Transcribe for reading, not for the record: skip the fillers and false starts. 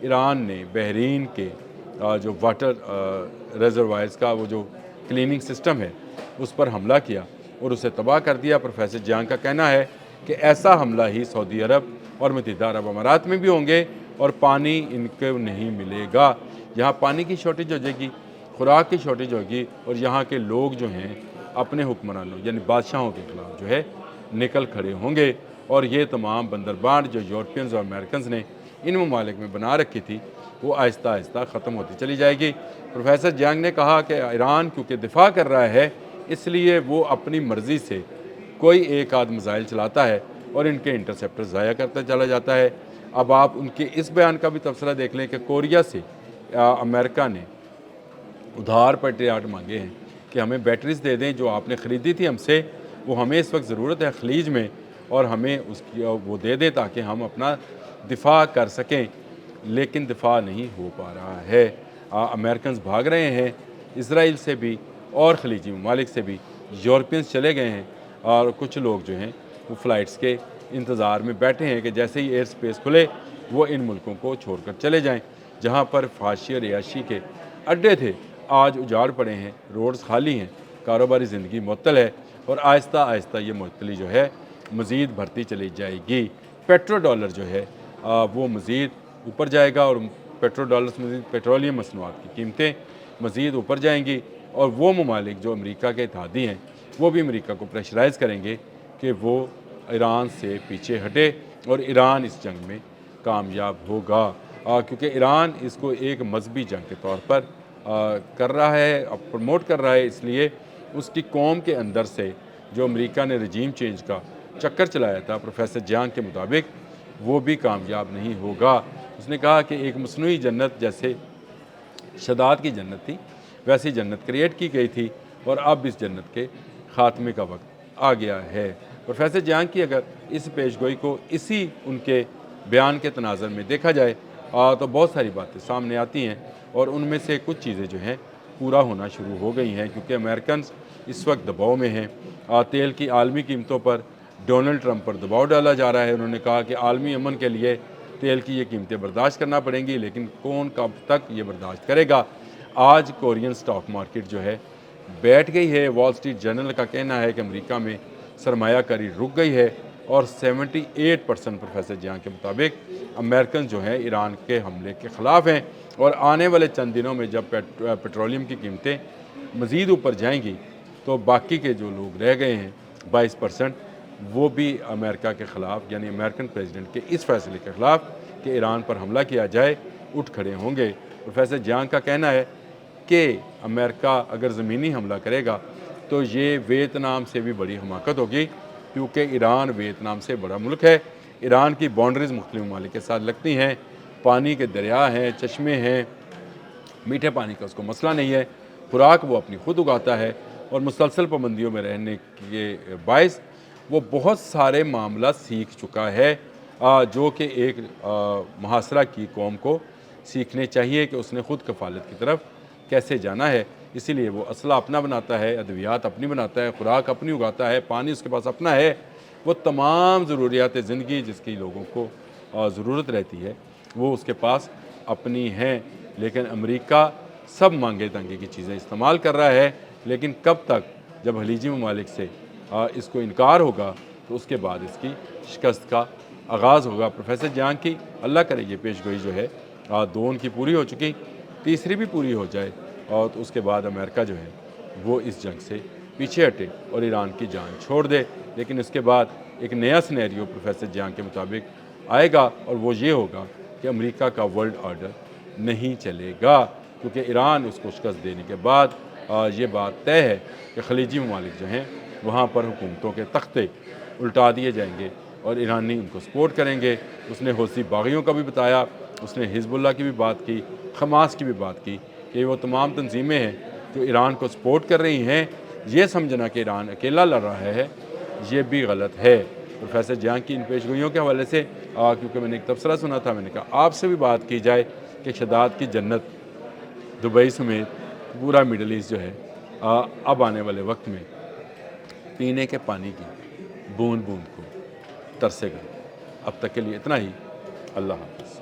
ایران نے بحرین کے جو واٹر ریزروائرز کا وہ جو کلیننگ سسٹم ہے اس پر حملہ کیا اور اسے تباہ کر دیا۔ پروفیسر جیانگ کا کہنا ہے کہ ایسا حملہ ہی سعودی عرب اور متحدہ عرب امارات میں بھی ہوں گے اور پانی ان کو نہیں ملے گا۔ یہاں پانی کی شارٹیج ہو جائے گی، خوراک کی شارٹیج ہوگی اور یہاں کے لوگ جو ہیں اپنے حکمرانوں یعنی بادشاہوں کے خلاف جو ہے نکل کھڑے ہوں گے، اور یہ تمام بندربانٹ جو یورپینز اور امریکنز نے ان ممالک میں بنا رکھی تھی وہ آہستہ آہستہ ختم ہوتی چلی جائے گی۔ پروفیسر جیانگ نے کہا کہ ایران کیونکہ دفاع کر رہا ہے اس لیے وہ اپنی مرضی سے کوئی ایک آدھ میزائل چلاتا ہے اور ان کے انٹرسیپٹر ضائع کرتا چلا جاتا ہے۔ اب آپ ان کے اس بیان کا بھی تبصرہ دیکھ لیں کہ کوریا سے امریکہ نے ادھار پیٹریاٹ مانگے ہیں کہ ہمیں بیٹریز دے دیں جو آپ نے خریدی تھی ہم سے، وہ ہمیں اس وقت ضرورت ہے خلیج میں، اور ہمیں اس کی وہ دے دیں تاکہ ہم اپنا دفاع کر سکیں، لیکن دفاع نہیں ہو پا رہا ہے۔ امریکنز بھاگ رہے ہیں اسرائیل سے بھی اور خلیجی ممالک سے بھی، یورپینز چلے گئے ہیں، اور کچھ لوگ جو ہیں وہ فلائٹس کے انتظار میں بیٹھے ہیں کہ جیسے ہی ایئر سپیس کھلے وہ ان ملکوں کو چھوڑ کر چلے جائیں۔ جہاں پر فحاشی اور عیاشی کے اڈے تھے آج اجاڑ پڑے ہیں، روڈز خالی ہیں، کاروباری زندگی معطل ہے، اور آہستہ آہستہ یہ معطلی جو ہے مزید بڑھتی چلی جائے گی۔ پیٹرو ڈالر جو ہے وہ مزید اوپر جائے گا، اور پیٹرو ڈالرز مزید پیٹرولیم مصنوعات کی قیمتیں مزید اوپر جائیں گی، اور وہ ممالک جو امریکہ کے اتحادی ہیں وہ بھی امریکہ کو پریشرائز کریں گے کہ وہ ایران سے پیچھے ہٹے اور ایران اس جنگ میں کامیاب ہوگا، کیونکہ ایران اس کو ایک مذہبی جنگ کے طور پر کر رہا ہے، پروموٹ کر رہا ہے، اس لیے اس کی قوم کے اندر سے جو امریکہ نے رجیم چینج کا چکر چلایا تھا پروفیسر جیانگ کے مطابق وہ بھی کامیاب نہیں ہوگا۔ اس نے کہا کہ ایک مصنوعی جنت جیسے شداد کی جنت تھی ویسی جنت کریٹ کی گئی تھی، اور اب اس جنت کے خاتمے کا وقت آ گیا ہے۔ پروفیسر جیانگ کی اگر اس پیشگوئی کو اسی ان کے بیان کے تناظر میں دیکھا جائے تو بہت ساری باتیں سامنے آتی ہیں، اور ان میں سے کچھ چیزیں جو ہیں پورا ہونا شروع ہو گئی ہیں، کیونکہ امریکنز اس وقت دباؤ میں ہیں۔ تیل کی عالمی قیمتوں پر ڈونلڈ ٹرمپ پر دباؤ ڈالا جا رہا ہے۔ انہوں نے کہا کہ عالمی امن کے لیے تیل کی یہ قیمتیں برداشت کرنا پڑیں گی، لیکن کون کب تک یہ برداشت کرے گا۔ آج کورین سٹاک مارکیٹ جو ہے بیٹھ گئی ہے۔ وال سٹریٹ جرنل کا کہنا ہے کہ امریکہ میں سرمایہ کاری رک گئی ہے، اور 78% پروفیسر جیانگ کے مطابق امریکن جو ہیں ایران کے حملے کے خلاف ہیں، اور آنے والے چند دنوں میں جب پیٹرولیم کی قیمتیں مزید اوپر جائیں گی تو باقی کے جو لوگ رہ گئے ہیں 22% وہ بھی امریکہ کے خلاف یعنی امریکن پریزیڈنٹ کے اس فیصلے کے خلاف کہ ایران پر حملہ کیا جائے اٹھ کھڑے ہوں گے۔ پروفیسر جیانگ کا کہنا ہے کہ امریکہ اگر زمینی حملہ کرے گا تو یہ ویتنام سے بھی بڑی حماقت ہوگی، کیونکہ ایران ویتنام سے بڑا ملک ہے۔ ایران کی باؤنڈریز مختلف ممالک کے ساتھ لگتی ہیں، پانی کے دریا ہیں، چشمے ہیں، میٹھے پانی کا اس کو مسئلہ نہیں ہے، خوراک وہ اپنی خود اگاتا ہے، اور مسلسل پابندیوں میں رہنے کے باعث وہ بہت سارے معاملات سیکھ چکا ہے جو کہ ایک محاصرہ کی قوم کو سیکھنے چاہیے کہ اس نے خود کفالت کی طرف کیسے جانا ہے۔ اسی لیے وہ اسلحہ اپنا بناتا ہے، ادویات اپنی بناتا ہے، خوراک اپنی اگاتا ہے، پانی اس کے پاس اپنا ہے، وہ تمام ضروریات زندگی جس کی لوگوں کو ضرورت رہتی ہے وہ اس کے پاس اپنی ہیں۔ لیکن امریکہ سب مانگے تنگے کی چیزیں استعمال کر رہا ہے، لیکن کب تک؟ جب خلیجی ممالک سے اس کو انکار ہوگا تو اس کے بعد اس کی شکست کا آغاز ہوگا۔ پروفیسر جیانگ کی اللہ کرے یہ پیشگوئی جو ہے دو ان کی پوری ہو چکی، تیسری بھی پوری ہو جائے، اور تو اس کے بعد امریکہ جو ہے وہ اس جنگ سے پیچھے ہٹے اور ایران کی جان چھوڑ دے۔ لیکن اس کے بعد ایک نیا سینیریو پروفیسر جیانگ کے مطابق آئے گا، اور وہ یہ ہوگا کہ امریکہ کا ورلڈ آرڈر نہیں چلے گا، کیونکہ ایران اس کو شکست دینے کے بعد یہ بات طے ہے کہ خلیجی ممالک جو ہیں وہاں پر حکومتوں کے تختے الٹا دیے جائیں گے اور ایرانی ان کو سپورٹ کریں گے۔ اس نے حوثی باغیوں کا بھی بتایا، اس نے حزب اللہ کی بھی بات کی، حماس کی بھی بات کی کہ وہ تمام تنظیمیں ہیں جو ایران کو سپورٹ کر رہی ہیں۔ یہ سمجھنا کہ ایران اکیلا لڑ رہا ہے یہ بھی غلط ہے۔ پروفیسر جیانگ کی ان پیشگوئیوں کے حوالے سے کیونکہ میں نے ایک تبصرہ سنا تھا، میں نے کہا آپ سے بھی بات کی جائے کہ شداد کی جنت دبئی سمیت پورا مڈل ایسٹ جو ہے اب آنے والے وقت میں پینے کے پانی کی بوند بوند کو ترسے گا۔ اب تک کے لیے اتنا ہی، اللہ حافظ۔